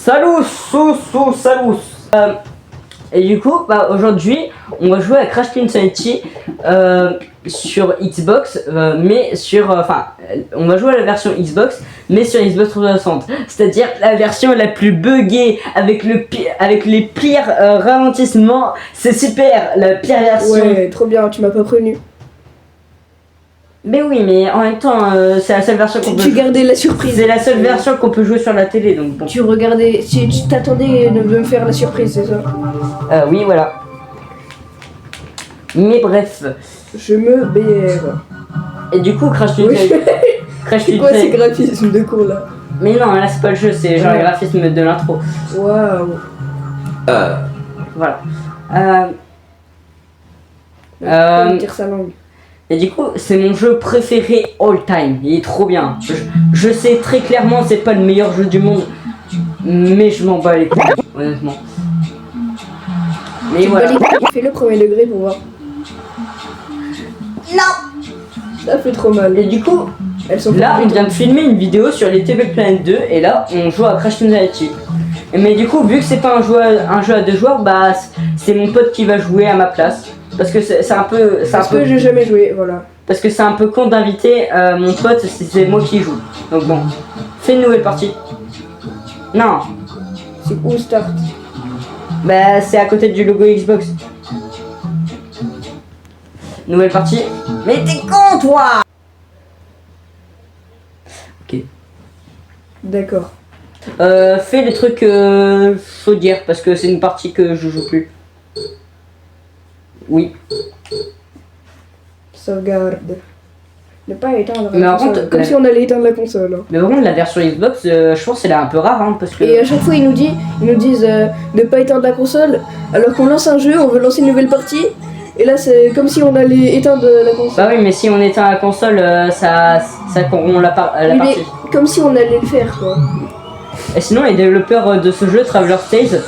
Salut, salut. Et du coup, bah, aujourd'hui, on va jouer à Crash Team Insanity sur Xbox, mais sur, on va jouer à la version Xbox, mais sur Xbox 360. C'est-à-dire la version la plus buggée, avec les pires ralentissements. C'est super, la pire version. Ouais, trop bien, tu m'as pas prévenu. Mais oui, mais en même temps, c'est la seule version qu'on peut. Tu gardais la surprise. C'est la seule version qu'on peut jouer sur la télé, donc bon. Tu regardais, tu t'attendais de me faire la surprise, c'est ça? Oui, voilà. Mais bref. Je me BR. Et du coup, Crash Team Oui. Crash C'est Team quoi ces graphismes de cours là? Mais non, là c'est pas le jeu, c'est genre les graphismes de l'intro. Waouh. Voilà. Tire sa langue. Et du coup, c'est mon jeu préféré all time. Il est trop bien. Je sais très clairement, c'est pas le meilleur jeu du monde, mais je m'en bats les couilles, honnêtement. Mais voilà. Fais le premier degré pour voir. Non. Ça fait trop mal. Et du coup, Elles sont là, on vient de filmer une vidéo sur les Little Big Planet 2 et là, on joue à Crash Team Insanity. Mais du coup, vu que c'est pas un jeu à deux joueurs, bah c'est mon pote qui va jouer à ma place. Parce que c'est un peu. Parce que j'ai jamais joué, voilà. Parce que c'est un peu con d'inviter mon pote si c'est moi qui joue. Donc bon, fais une nouvelle partie. Non, C'est où start? bah c'est à côté du logo Xbox. Nouvelle partie. Mais t'es con toi! Ok. D'accord. Fais les trucs faut dire parce que c'est une partie que je joue plus. Oui. Sauvegarde. Ne pas éteindre Mais la par console. contre, Comme si on allait éteindre la console. Hein. Mais par contre la version Xbox, je pense elle est un peu rare hein, parce que. Et à chaque fois ils nous disent ne pas éteindre la console. Alors qu'on lance un jeu, on veut lancer une nouvelle partie. Et là c'est comme si on allait éteindre la console. Bah oui, mais si on éteint la console, ça corrompt la partie. Comme si on allait le faire quoi. Et sinon, les développeurs de ce jeu, Traveler's Tales,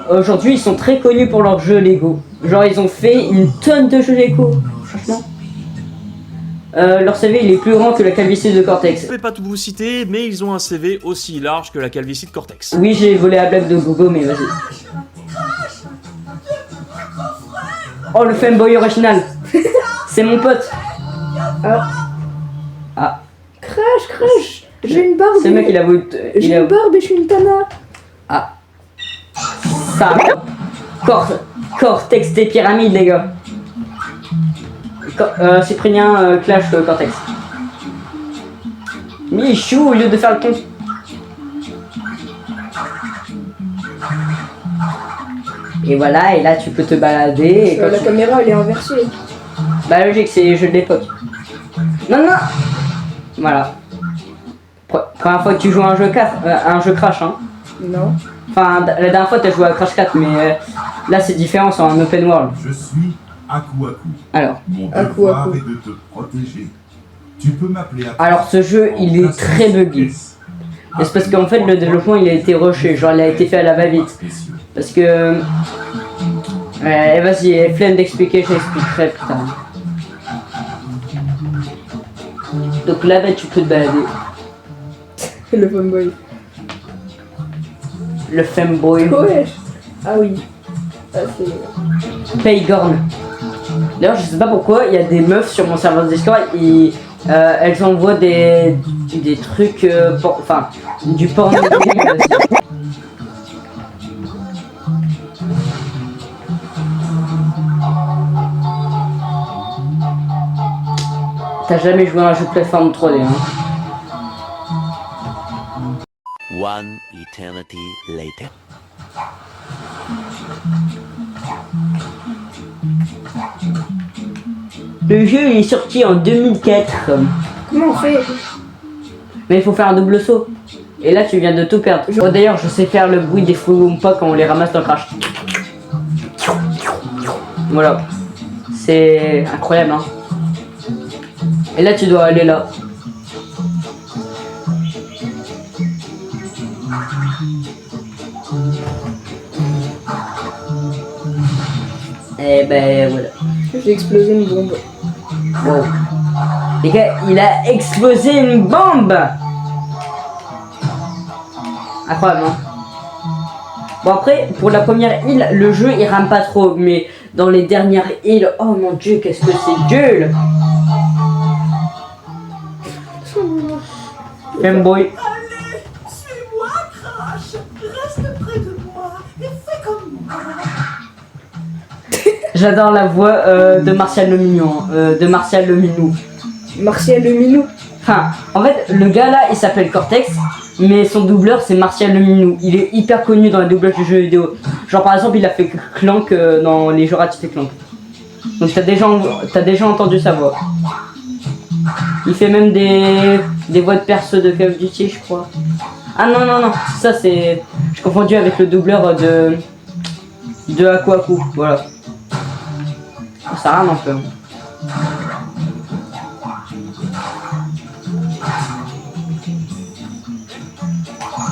aujourd'hui, ils sont très connus pour leurs jeux Lego. Genre, ils ont fait une tonne de jeux Lego, franchement. Leur CV, il est plus grand que la calvitie de Cortex. Je vais pas tout vous citer, mais ils ont un CV aussi large que la calvitie de Cortex. Oui, j'ai volé la blague de Gogo, mais vas-y. Oh, le fanboy original. C'est mon pote. Ah. Crash. J'ai une barbe. Ce mec, il a voulu... J'ai une barbe et je suis une tana. Ah. Ça. Cortex des pyramides, les gars. Cyprien Clash Cortex. Michou au lieu de faire le con. Et voilà, et là tu peux te balader. Et La caméra elle est inversée. Bah logique, c'est les jeux de l'époque. Non. Voilà. Première fois que tu joues à un jeu Crash, hein. Non. Enfin, la dernière fois t'as joué à Crash 4, mais là c'est différent, c'est en open world. Je suis Aku Aku. Alors. Mon Aku devoir Aku. est de te protéger. Tu peux m'appeler Aku. Alors ce jeu, il est très buggé. Et c'est parce qu'en fait le développement il a été rushé, genre il a été fait à la va-vite. Parce que... vas-y, flemme d'expliquer, j'expliquerai plus tard. Donc là, bah, tu peux te balader. Le fanboy. Le femboy. Ouais. Ah oui. Ah c'est. Paygorn. D'ailleurs, je sais pas pourquoi, il y a des meufs sur mon serveur Discord et elles envoient des trucs, enfin, du porno. T'as jamais joué à un jeu de plateforme 3D, hein? One eternity later. Le jeu il est sorti en 2004. Comment on fait? Mais il faut faire un double saut. Et là tu viens de tout perdre. Oh, d'ailleurs je sais faire le bruit des fruits Oompa quand on les ramasse dans le Crash. Voilà. C'est incroyable hein. Et là tu dois aller là. Et ben voilà. J'ai explosé une bombe. Wow. Les gars, il a explosé une bombe. Incroyable, hein. Bon après, pour la première île, le jeu il rame pas trop, mais dans les dernières îles, oh mon dieu, qu'est-ce que c'est nul. Fanboy. Allez, suis-moi, Crash. Reste près de moi et fais comme moi. J'adore la voix de Martial le Mignon, de Martial le Minou. Martial le Minou. Enfin, en fait, le gars là, il s'appelle Cortex, mais son doubleur c'est Martial le Minou. Il est hyper connu dans les doublages de jeux vidéo. Genre par exemple, il a fait Clank dans les jeux Ratchet et Clank. Donc t'as déjà entendu sa voix. Il fait même des voix de perso de Call of Duty, je crois. Ah non, non, non, ça c'est... Je confondu avec le doubleur de Aku Aku, voilà. Ça rame un peu.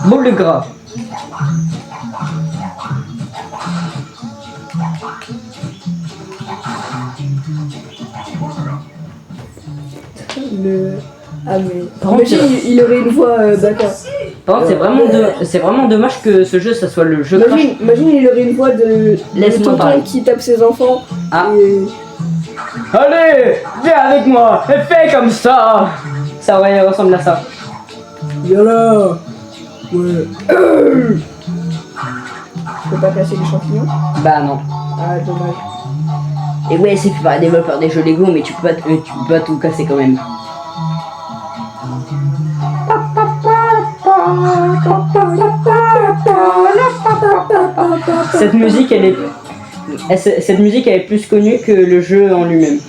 Bon le gras. Ah mais... Par contre, Imagine, il aurait une voix bâtard. Par contre, c'est vraiment dommage que ce jeu, ça soit le jeu Crash. Imagine, il aurait une voix de Laisse-moi parler. tonton qui tape ses enfants. Ah. Et... Allez, viens avec moi, et fais comme ça. Ça ouais, ressemble à ça. Viens là. Ouais. Je peux pas casser les champignons. Bah non. Ah dommage. Et ouais, c'est fait par un développeur des jeux Lego, mais tu peux pas tout casser quand même. Cette musique, elle est plus connue que le jeu en lui-même.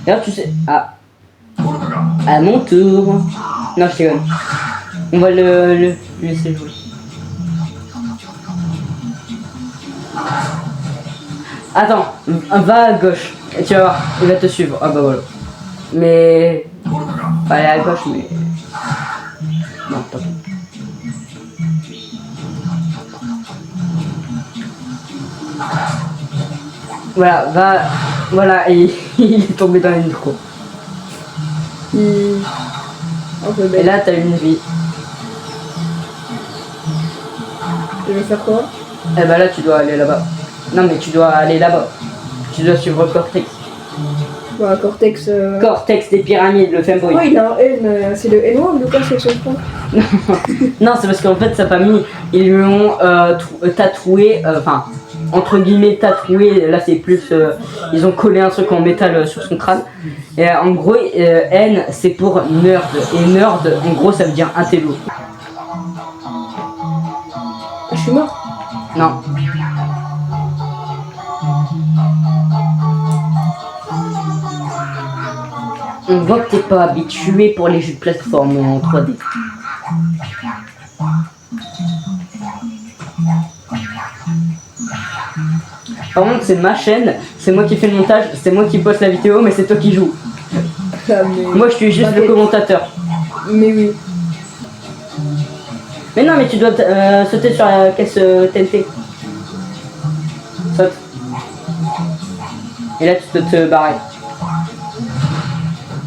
D'ailleurs, tu sais... Ah. À mon tour. Non, je déconne. On va le laisser jouer. Attends, va à gauche. Et tu vas voir, il va te suivre. Ah bah voilà. Mais... Pas aller à gauche, mais... Non, tant pis. Voilà, va... Voilà, et il est tombé dans une trou. Un peu Et bête. là, t'as une vie. Je vais faire quoi? Et bah là, tu dois aller là-bas. Non, mais tu dois aller là-bas. Tu dois suivre Cortex. Bah, Cortex... Cortex des pyramides, le fanboy. Oh, il a un N, c'est le N1 Lucas avec son front. Non, c'est parce qu'en fait, sa famille, ils lui ont tatoué, enfin, entre guillemets tatoué, là c'est plus, ils ont collé un truc en métal sur son crâne. Et en gros, N, c'est pour nerd. Et nerd, en gros, ça veut dire intello. Je suis mort. Non. On voit que t'es pas habitué pour les jeux de plateforme en 3D. Par contre, c'est ma chaîne, c'est moi qui fais le montage, c'est moi qui poste la vidéo, mais c'est toi qui joues. Ah, mais... Moi, je suis juste le commentateur. Mais oui. Mais non, mais tu dois sauter sur la caisse TNT. Saute. Et là, tu peux te barrer.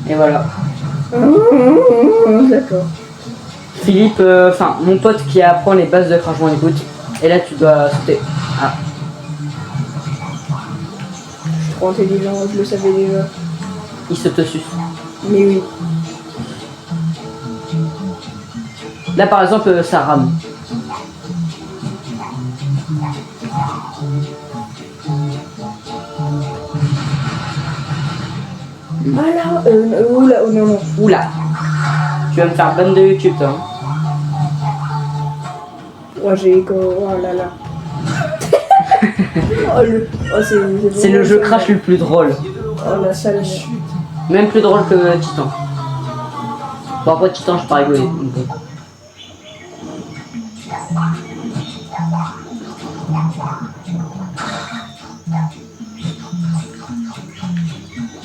Et voilà. D'accord. Philippe, enfin, mon pote qui apprend les bases de Crash Bandicoot. Et là, tu dois sauter. Ah. Je suis trop intelligent, je le savais déjà. Il se te suce. Mais oui. Là, par exemple, ça rame. Ah là, oula, oh non, non. Oula. Tu vas me faire ban de YouTube, toi. Hein. Oh, j'ai... Oh là là. C'est le jeu Crash le plus drôle. Oh la sale. Même plus drôle que Titan. Bon, après Titan, je pas rigolé.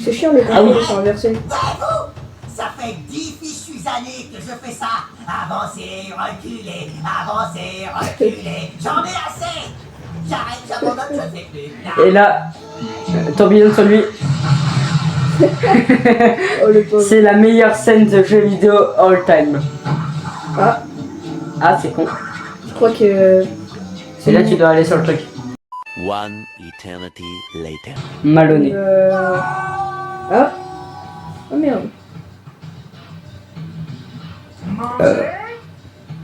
C'est chiant les Ah oui. sont inversés. Ça fait 10 fichues années que je fais ça. Avancer, reculer, avancer, reculer. J'en ai assez. J'arrête, j'abandonne, je ne fais plus. Et là, tourbillon sur lui. Oh le pauvre. C'est la meilleure scène de jeu vidéo all time. Ah, Ah, c'est con. Je crois que... Et là, tu dois aller sur le truc. One eternity later. Malonné. Ah. Oh merde.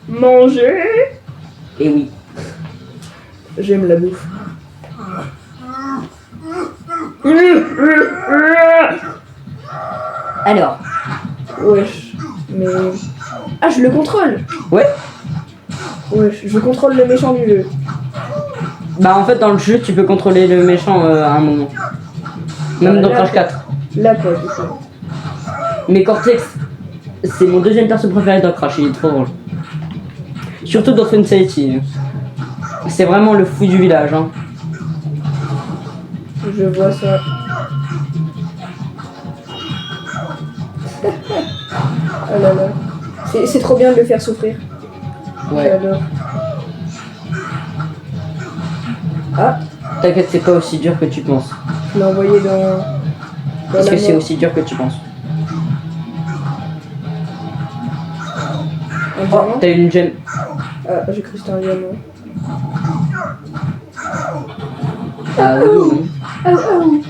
Manger. Et oui. J'aime la bouffe. Alors. Wesh. Mais... Ah, je le contrôle. Ouais. Wesh, je contrôle le méchant du jeu. Bah en fait dans le jeu tu peux contrôler le méchant à un moment. Même dans Là, Crash 4. Là quoi, du coup. Mais Cortex, c'est mon deuxième perso préféré dans Crash, il est trop drôle. Surtout dans Fun City. C'est vraiment le fou du village. Hein. Je vois ça. Oh là là. C'est trop bien de le faire souffrir. Ouais. J'adore. Ah, T'inquiète, c'est pas aussi dur que tu penses. je l'ai envoyé dans Parce la que c'est mort. aussi dur que tu penses. Un Oh, diamant. t'as une gemme. Ah, j'ai cru que c'était un diamant. Ah oui. Ah, ah, oui.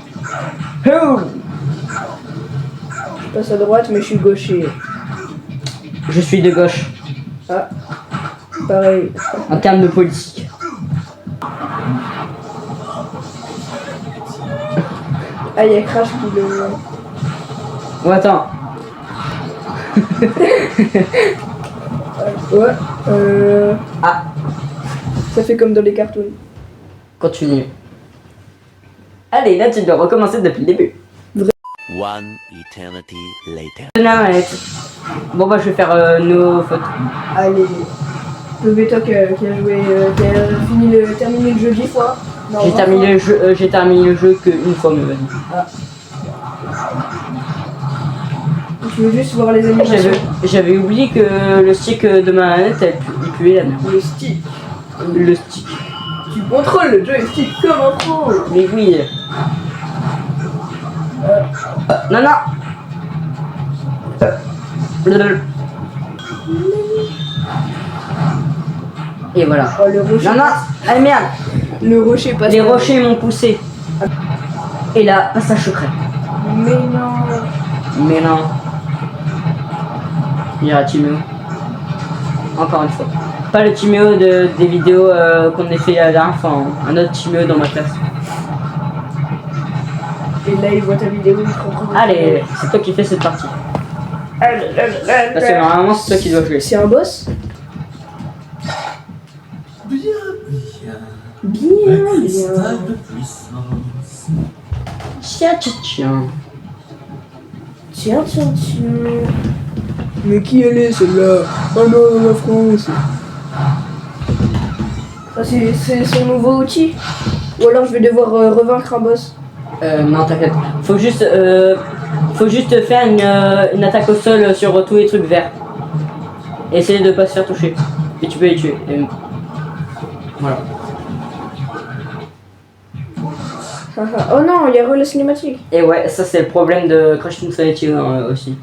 Oh, Je passe à droite, mais je suis gaucher. je suis de gauche. Ah, pareil. En termes de politique. Ah, il y a Crash qui le... Oh, attends. Ouais, Ah, ça fait comme dans les cartoons. continue. Allez, là tu dois recommencer depuis le début. One eternity later. Bon bah je vais faire nos fautes. Allez, le Vétoc qui a joué, qui a terminé le jeu 10 fois. Non, J'ai 20 terminé le jeu, j'ai terminé le jeu qu'une fois, mais vas-y. fois. Tu veux juste voir les animations. J'avais oublié que le stick de ma manette, il puait la merde. Le stick. Le stick. Tu contrôles le joystick comme un pro. Mais oui. Non, non. Et voilà. Oh, le rocher. Non, non. Ah merde. Le rocher passe. Les rochers m'ont poussé. Et là, passage secret. Mais non. Mais non. Il y aura Timéo. Encore une fois. Pas le Timéo des vidéos qu'on a fait la dernière fois. Hein. Un autre Timéo dans ma classe. Et là, il voit ta vidéo, il comprend. Allez, c'est toi qui fais cette partie. Parce que normalement, c'est toi qui dois jouer. C'est un boss. Bien. Bien, Cristal bien. de puissance. Tiens, tiens, tiens. Tiens, tiens, tiens. Mais qui elle est celle-là? Oh non, la France. Ah, c'est son nouveau outil. Ou alors je vais devoir revaincre un boss. Non, t'inquiète. Faut juste faire une attaque au sol sur tous les trucs verts. Et essayer de pas se faire toucher. Et tu peux les tuer. Et... Voilà. Oh non, il y a la cinématique. Et ouais, ça c'est le problème de Crash Team Sanity aussi.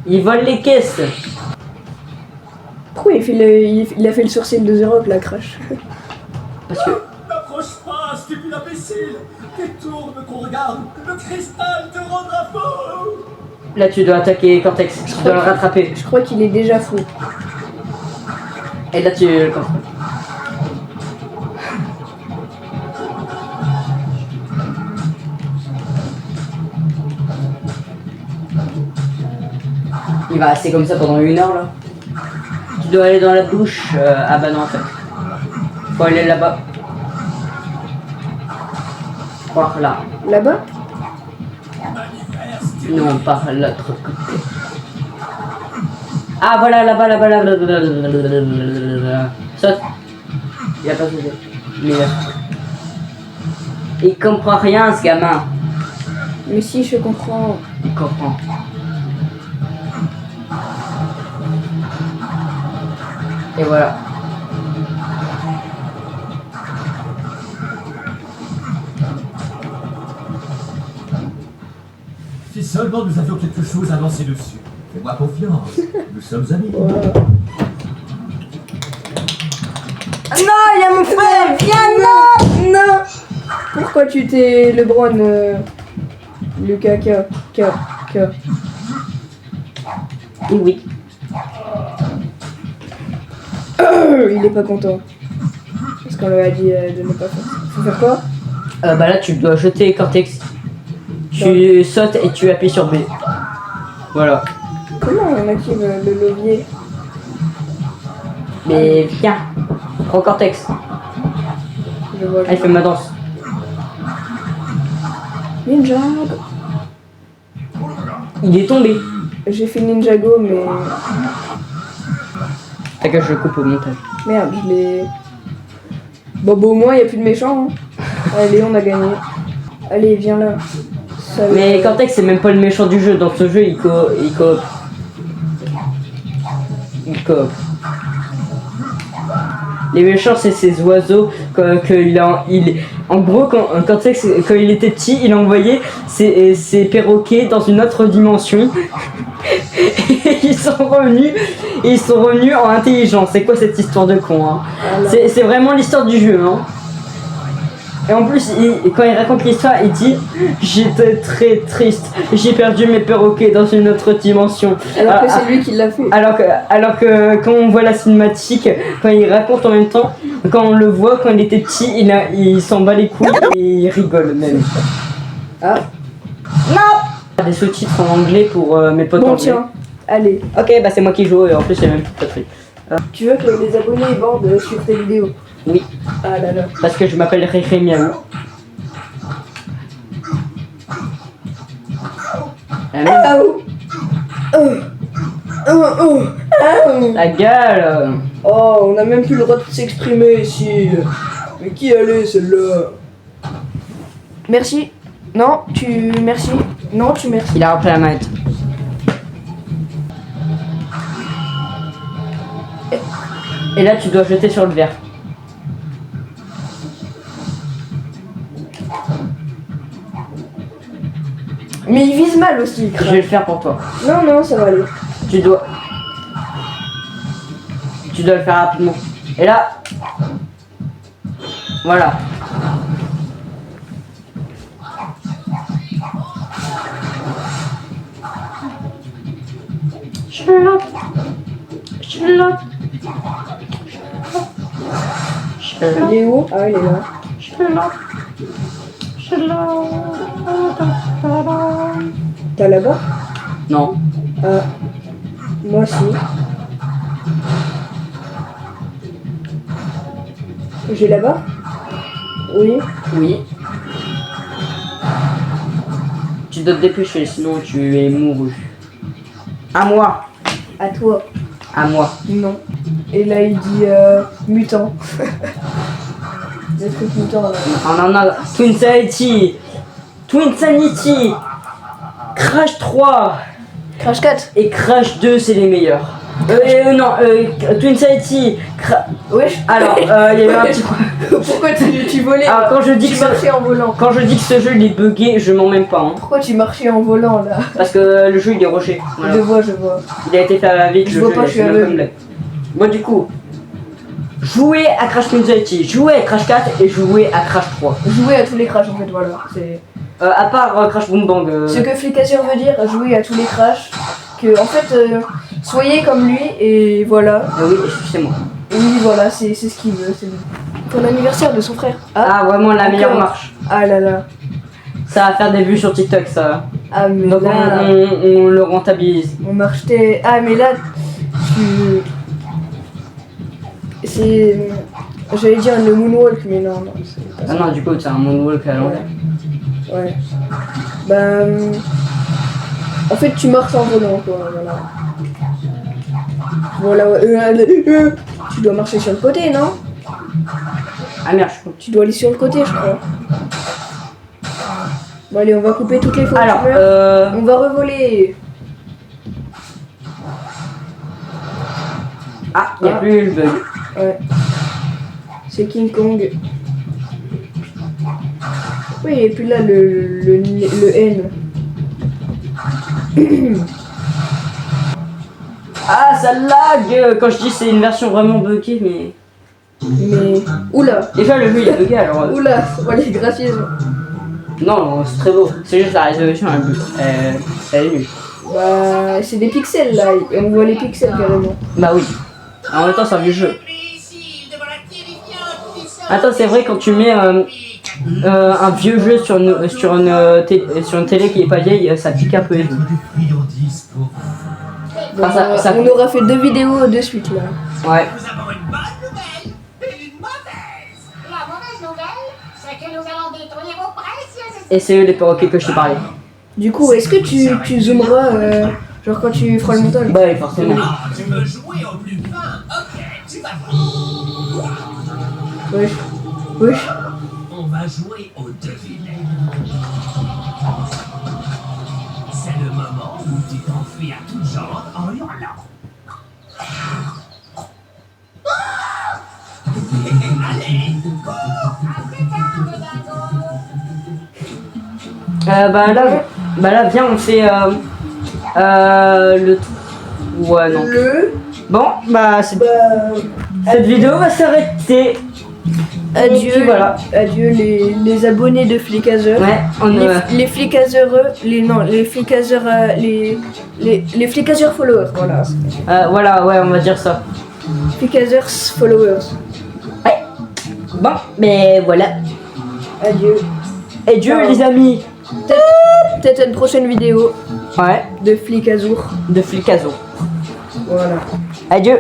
Ils volent les caisses. Pourquoi il a fait le sourcil de Zero là, Crash? Parce que N'approche pas, stupide imbécile. Détourne qu'on regarde. Le cristal te rendra fou. là tu dois attaquer Cortex. Tu dois le rattraper. Je crois qu'il est déjà fou. Et là tu le contrôles. Il va rester comme ça pendant 1 heure là. Tu dois aller dans la douche. Ah bah non en fait. Faut aller là-bas. Par là. Là-bas? Non, par l'autre côté. Ah voilà, là-bas, là-bas, là-bas. Saute. Il a pas sauté. Mais il comprend rien ce gamin. Mais si, je comprends. Il comprend. Et voilà. seulement nous avions quelque chose à lancer dessus. Fais-moi confiance, nous sommes amis. Voilà. Ah non, il y a mon frère. Viens, non. Non. Pourquoi tu t'es LeBron Lucas K. Et oui. Il est pas content. Parce qu'on lui a dit de ne pas faire. Faut faire quoi? Bah là, tu dois jeter Cortex. Tu sautes et tu appuies sur B. Voilà. Comment on active le levier? Mais viens. Prends Cortex. Je vois. Elle fait ma danse. Ninja. Il est tombé. J'ai fait Ninjago, mais T'inquiète, je le coupe au montage. merde, je l'ai. Bon, bah, au moins, il n'y a plus de méchants. Hein. Allez, on a gagné. Allez, viens là. Ça Mais Cortex, c'est même pas le méchant du jeu. Dans ce jeu, il coop. Les méchants, c'est ces oiseaux en gros, quand Cortex, quand il était petit, il envoyait ses perroquets dans une autre dimension. Et ils sont revenus en intelligence. C'est quoi cette histoire de con, hein? C'est vraiment l'histoire du jeu, hein. Et en plus, quand il raconte l'histoire, il dit « J'étais très triste, j'ai perdu mes perroquets dans une autre dimension. » Alors que c'est lui qui l'a fait. Alors que quand on voit la cinématique, quand il raconte en même temps, quand on le voit, quand il était petit, il s'en bat les couilles et il rigole même. Ah, Des sous-titres en anglais pour mes potes bon, anglais. tiens. Allez. Ok, bah c'est moi qui joue et en plus, il y a même plus de patrie. Tu veux que les abonnés bordent sur tes vidéos? Oui, Ah là là. parce que je m'appelle Ré Miaou. Ah, oh. La gueule. Oh, on a même plus le droit de s'exprimer ici. Mais qui allait celle-là? Merci. Non, tu merci. Non, tu merci. Il a repris la manette. Et là, tu dois jeter sur le verre. Mais il vise mal aussi. Je vais le faire pour toi. Non, ça va aller. Tu dois le faire rapidement. Et là, voilà. Il est où? Ah, il est là. T'as là-bas? Non. Moi aussi. J'ai là-bas? Oui. Oui. Tu dois te dépêcher, sinon tu es mouru. À moi. À toi. À moi. Non. Et là, il dit mutant. Des trucs mutants là. On en a Twinsanity, Crash 3 Crash 4. et Crash 2, c'est les meilleurs. Twinsanity. Wesh. Alors, il y a eu un petit problème. Pourquoi tu volais? Alors, quand je dis Tu que marchais en volant. Quand je dis que ce jeu il est bugué, je mens même pas. Hein. Pourquoi tu marchais en volant là? Parce que le jeu il est rushé. Voilà. Je vois. Il a été fait à la vite, Je le vois jeu, pas, il je suis a fait aveugle. même comme Bon, du coup, jouez à Crash Twinsanity, jouez à Crash 4 et jouez à Crash 3. Jouer à tous les crashs en fait, voilà. C'est À part Crash Boom Bang. ce que Flicassure veut dire, jouer à tous les crashs. Que en fait, soyez comme lui et voilà. Oui, c'est moi. Et lui, voilà, c'est ce qu'il veut. C'est ton anniversaire de son frère. Ah, vraiment la meilleure encore. marche. Ah là là. Ça va faire des vues sur TikTok, ça. Ah mais Donc là, on le rentabilise. on marche tes... Ah mais là, tu... C'est... J'allais dire le moonwalk, mais non, c'est pas Ah ça. non, du coup, c'est un moonwalk à l'envers. Ouais. Ben... En fait, tu marches en volant, quoi, voilà. Voilà, ouais. Tu dois marcher sur le côté, non? Ah merde, je suis con. Tu dois aller sur le côté, je crois. Bon allez, on va couper toutes les fois. Alors, On va revoler. Ah, il n'y a plus le bug. Ouais. C'est King Kong. Oui, et puis là, le N. Ah, ça lag quand je dis c'est une version vraiment buggée, mais... Mais. Oula! Déjà, le jeu il est buggé, alors... Oula! Voilà les graphismes. Non, c'est très beau. C'est juste la résolution, elle est nulle. Bah, c'est des pixels là, et on voit les pixels carrément. Bah oui. En même temps, c'est un vieux jeu. Attends, c'est vrai, quand tu mets un vieux jeu sur une télé qui est pas vieille, ça pique un peu. Bon, Ah, ça- on aura fait 2 vidéos de suite là. Ouais. Nous avons une bonne nouvelle et une mauvaise. La mauvaise nouvelle, c'est que nous allons détruire vos précieuses Et c'est eux les perroquets que je te parlais. Du coup, est-ce que tu zoomeras, genre quand tu feras le montage? Bah oui, forcément. Ah, tu veux jouer au plus fin? Ok, tu vas voir. Wesh. Wesh. On va jouer au deviné. C'est le moment où tu t'enfuis à toutes jambes en hurlant. Allez, Bah là, viens, on fait le... Ouais, non. Bon, bah, cette vidéo va s'arrêter. Adieu, Et voilà. adieu les abonnés de Flickazeur. Ouais, Les Flickazereux, les Flickazeur followers, voilà. voilà, ouais, on va dire ça. Flickazers followers. Bon, mais voilà. Adieu. Adieu, Ciao. les amis. Peut-être une prochaine vidéo Ouais, de Flickazur. de Flicazo. Voilà. Adieu.